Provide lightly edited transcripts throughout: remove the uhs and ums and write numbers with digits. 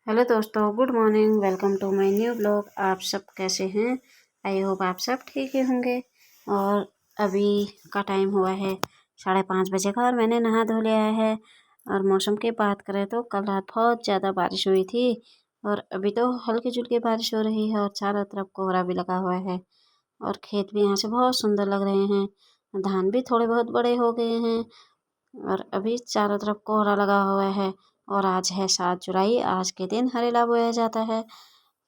Hello दोस्तों, good morning. Welcome to my new blog. आप सब कैसे हैं? आई होप आप सब ठीक ही होंगे। और अभी का टाइम हुआ है 5:30 बजे का और मैंने नहा धो लिया है। और मौसम की बात करें तो कल रात बहुत ज़्यादा बारिश हुई थी और अभी तो हल्की झुल्की बारिश हो रही है और चारों तरफ कोहरा भी लगा हुआ है। और खेत भी यहाँ से बहुत सुंदर लग रहे हैं। धान भी थोड़े बहुत बड़े हो गए हैं और अभी चारों तरफ कोहरा लगा हुआ है। और आज है 7 जुलाई। आज के दिन हरेला बोया जाता है।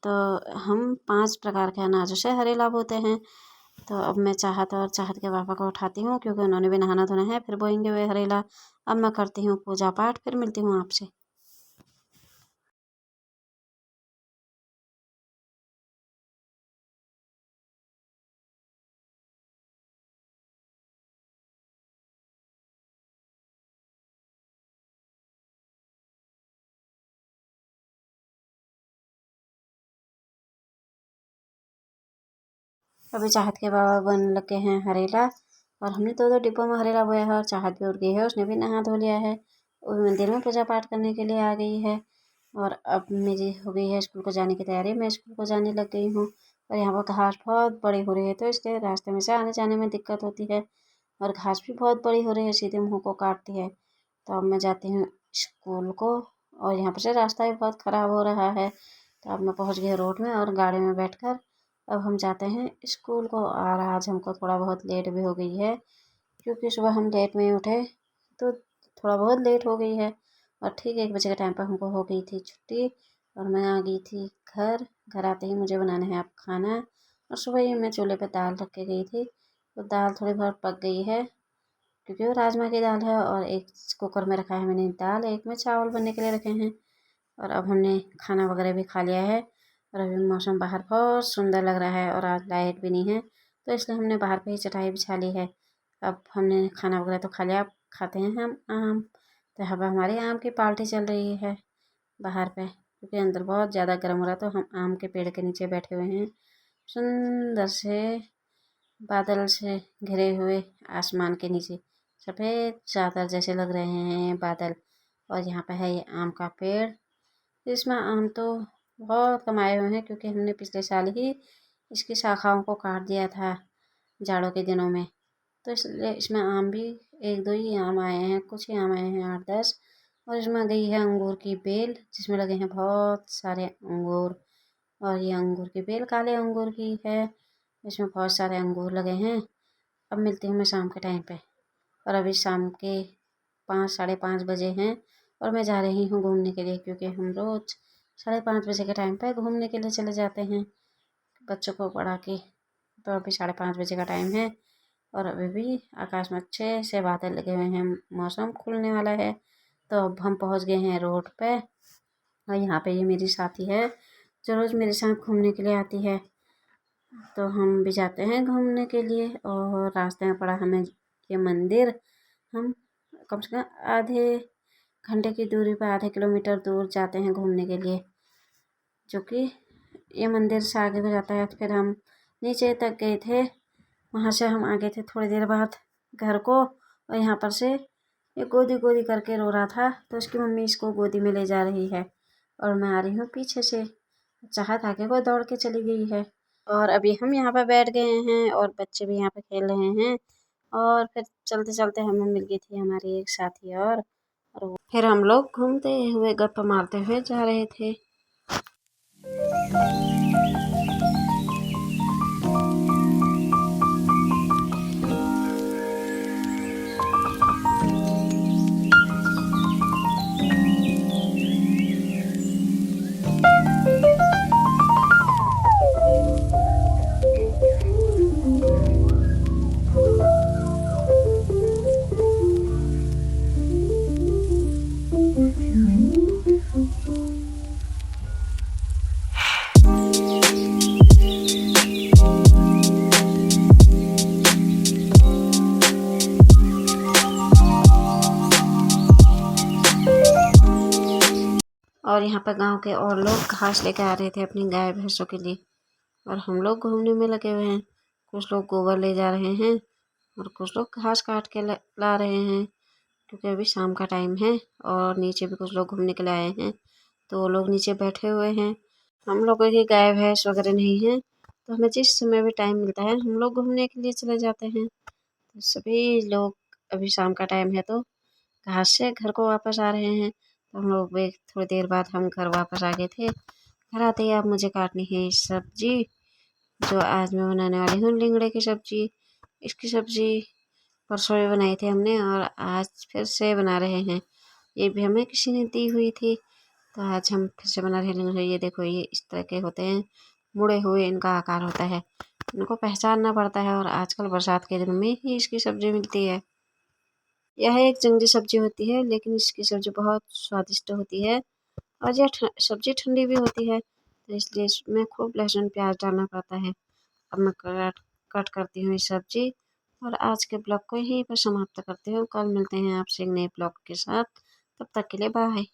तो हम 5 प्रकार के अनाजों से हरेला बोते हैं। तो अब मैं चाहत और चाहत के पापा को उठाती हूँ क्योंकि उन्होंने भी नहाना धोना है, फिर बोएंगे वे हरेला। अब मैं करती हूँ पूजा पाठ, फिर मिलती हूँ आपसे। अभी चाहत के बाबा बन लगे हैं हरेला और हमने 2-2 डिब्बों में हरेला बोया है और चाहत भी उठ गई है, उसने भी नहा धो लिया है। वो भी मंदिर में पूजा पाठ करने के लिए आ गई है। और अब मेरी हो गई है स्कूल को जाने की तैयारी। मैं स्कूल को जाने लग गई हूँ और यहाँ पर घास बहुत बड़ी हो रही है तो इसलिए रास्ते में से आने जाने में दिक्कत होती है। और घास भी बहुत बड़ी हो रही है, सीधे मुँह को काटती है। तो अब मैं जाती हूँ स्कूल को और यहाँ पर से रास्ता भी बहुत ख़राब हो रहा है। तो अब मैं पहुँच गई रोड में और गाड़ी में बैठकर अब हम जाते हैं स्कूल को। और आज हमको थोड़ा बहुत लेट भी हो गई है क्योंकि सुबह हम लेट में उठे तो थोड़ा बहुत लेट हो गई है। और ठीक 1 बजे के टाइम पर हमको हो गई थी छुट्टी और मैं आ गई थी घर। घर आते ही मुझे बनाना है अब खाना। और सुबह ही मैं चूल्हे पे दाल रख के गई थी तो दाल थोड़ी बहुत पक गई है क्योंकि वो राजमा की दाल है। और एक कुकर में रखा है मैंने दाल, एक में चावल बनने के लिए रखे हैं। और अब हमने खाना वगैरह भी खा लिया है और अभी मौसम बाहर बहुत सुंदर लग रहा है और आज लाइट भी नहीं है तो इसलिए हमने बाहर पे ही चटाई बिछा ली है। अब हमने खाना वगैरह तो खा लिया, अब खाते हैं हम आम। तो यहाँ पर हमारी आम की पार्टी चल रही है बाहर पे क्योंकि अंदर बहुत ज़्यादा गर्म हो रहा है। तो हम आम के पेड़ के नीचे बैठे हुए हैं सुंदर से बादल से घिरे हुए आसमान के नीचे। सफ़ेद चादर जैसे लग रहे हैं बादल। और यहाँ पे है ये आम का पेड़। इसमें आम तो बहुत कम आए हुए हैं क्योंकि हमने पिछले साल ही इसकी शाखाओं को काट दिया था जाड़ों के दिनों में। तो इसलिए इसमें आम भी 1-2 ही आम आए हैं, कुछ ही आम आए हैं 8-10। और इसमें गई है अंगूर की बेल जिसमें लगे हैं बहुत सारे अंगूर। और ये अंगूर की बेल काले अंगूर की है, इसमें बहुत सारे अंगूर लगे हैं। अब मिलती हूँ मैं शाम के टाइम पे। और अभी शाम के 5-5:30 बजे हैं और मैं जा रही हूँ घूमने के लिए क्योंकि हम रोज़ 5:30 बजे के टाइम पे घूमने के लिए चले जाते हैं बच्चों को पढ़ा के। तो अभी 5:30 बजे का टाइम है और अभी भी आकाश में अच्छे से बादल लगे हुए हैं, मौसम खुलने वाला है। तो अब हम पहुँच गए हैं रोड पे और यहाँ पे ये मेरी साथी है जो रोज़ मेरे साथ घूमने के लिए आती है। तो हम भी जाते हैं घूमने के लिए और रास्ते में पड़ा हमें ये मंदिर। हम कम से कम आधे घंटे की दूरी पर आधे किलोमीटर दूर जाते हैं घूमने के लिए, जो कि ये मंदिर से आगे हो जाता है। तो फिर हम नीचे तक गए थे, वहाँ से हम आ गए थे थोड़ी देर बाद घर को। और यहाँ पर से ये गोदी गोदी करके रो रहा था तो उसकी मम्मी इसको गोदी में ले जा रही है और मैं आ रही हूँ पीछे से। चाहत आगे को दौड़ के चली गई है और अभी हम यहाँ पर बैठ गए हैं और बच्चे भी यहाँ पे खेल रहे हैं। और फिर चलते चलते हमें मिल गई थी हमारी एक साथी और फिर हम लोग घूमते हुए गप्पा मारते हुए जा रहे थे। और यहाँ पर गांव के और लोग घास लेकर आ रहे थे अपनी गाय भैंसों के लिए और हम लोग घूमने में लगे हुए हैं। कुछ लोग गोबर ले जा रहे हैं और कुछ लोग घास काट के ला रहे हैं क्योंकि अभी शाम का टाइम है और नीचे भी कुछ लोग घूमने के लिए आए हैं। तो वो लोग नीचे बैठे हुए हैं। हम लोगों की गाय भैंस वगैरह नहीं है, तो हमें जिस समय भी टाइम मिलता है हम लोग घूमने के लिए चले जाते हैं। तो सभी लोग अभी शाम का टाइम है तो घास से घर को वापस आ रहे हैं। तो हम लोग भी थोड़ी देर बाद हम घर वापस आ गए थे। घर आते ही अब मुझे काटनी है सब्जी, जो आज मैं बनाने वाली हूँ लिंगड़े की सब्जी। इसकी सब्जी परसों भी बनाई थी हमने और आज फिर से बना रहे हैं। ये भी हमें किसी ने दी हुई थी, तो आज हम फिर से बना रहे हैं। ये देखो, ये इस तरह के होते हैं, मुड़े हुए इनका आकार होता है। इनको पहचानना पड़ता है और आजकल बरसात के दिन में ही इसकी सब्जी मिलती है। यह एक जंगली सब्जी होती है, लेकिन इसकी सब्जी बहुत स्वादिष्ट होती है और यह सब्जी ठंडी भी होती है, तो इसलिए इसमें खूब लहसुन प्याज डालना पड़ता है। अब मैं कट करती हूँ इस सब्जी और आज के ब्लॉग को यहीं पर समाप्त करती हूँ। कल मिलते हैं आपसे एक नए ब्लॉग के साथ, तब तक के लिए बाय।